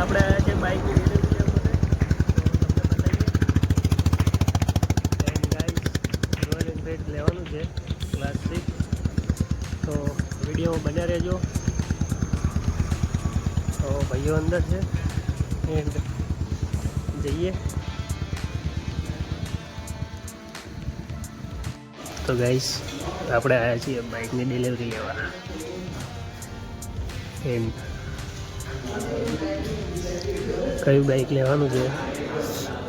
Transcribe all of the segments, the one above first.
આપણે આવ્યા છે બાઇકની ડિલિવરી લેવા માટે. તો તમને બતાવીએ. રોયલ એનફિલ્ડ લેવાનું છે ક્લાસિક. તો વિડીયોમાં બન્યા રહેજો. તો ભાઈઓ અંદર છે એન્ડ જઈએ. તો ગાઈસ આપણે આવ્યા છીએ બાઇકની ડિલિવરી લેવા. એન્ડ કયું બાઇક લેવાનું છે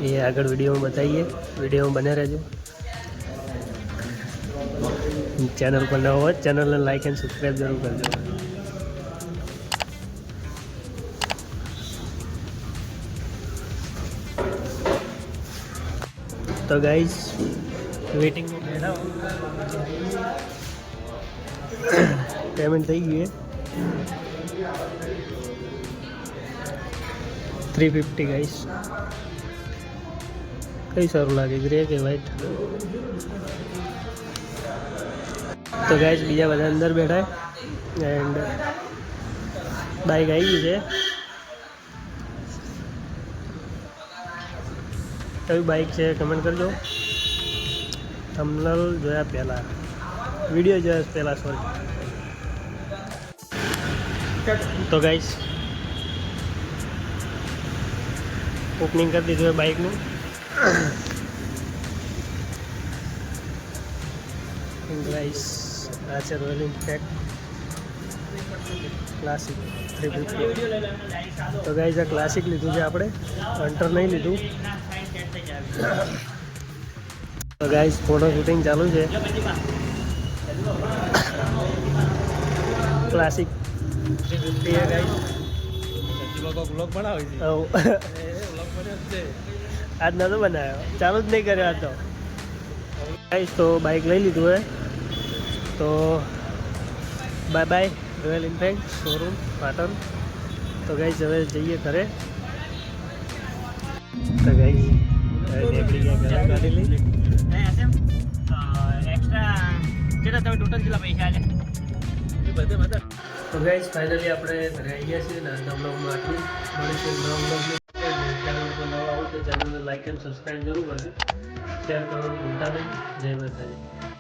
એ આગળ વિડીયોમાં બતાવીએ. વિડીયોમાં બન્યા રહેજો. ચેનલ પર ન હોય ચેનલને લાઈક એન્ડ સબસ્ક્રાઈબ જરૂર કરજો. તો ગાઈસ વેટિંગમાં બેઠા પેમેન્ટ થઈ ગયું 350 ગાઈસ. કઈ સારું લાગે ગ્રે કે વ્હાઈટ? તો ગાઈસ બીજા બધા અંદર બેઠા એન્ડ બાઈક આવી ગઈ છે. કયું બાઇક છે કમેન્ટ કરજો. થંબનેલ જોયા પહેલાં, વિડીયો જોયા પહેલાં, સોરી. તો ગાઈસ ઓપનિંગ કરી દીધું છે બાઇકનું. ગાઈસ આ છે રોયલ એનફિલ્ડ ક્લાસિક 350. તો ગાઈસ આ ક્લાસિક લીધું છે આપણે, હન્ટર નહીં લીધું. તો ગાઈસ ફોટો શૂટિંગ ચાલુ છે. ક્લાસિક 350 है गाइस. બ્લોગ બનાવે છે. બ્લોગ બન્યો છે આજ નતો બનાવ્યો, ચાલુ જ નહીં કર્યો આજ તો. ગાઈસ તો બાઇક લઈ લીધું હે. તો bye bye royal Enfield showroom Patan. તો ગાઈસ હવે જઈએ ઘરે. તો ગાઈસ નીકળી ગયા ઘરે ગાડી લઈ. એક્સ્ટ્રા કેટલા તમે ટોટલ કેટલા પૈસા આલે? તો ગાઈસ ફાઇનલી આપણે ઘરે આવી ગયા છીએ ને આજના બ્લોગમાં આટલું. મળીશું નવા બ્લોગની. ચેનલ પર નવા આવો તો ચેનલને લાઈક એન્ડ સબસ્ક્રાઈબ જરૂર કરજો. શેર કરવાનું ભૂલતા નહીં. જય માતાજી.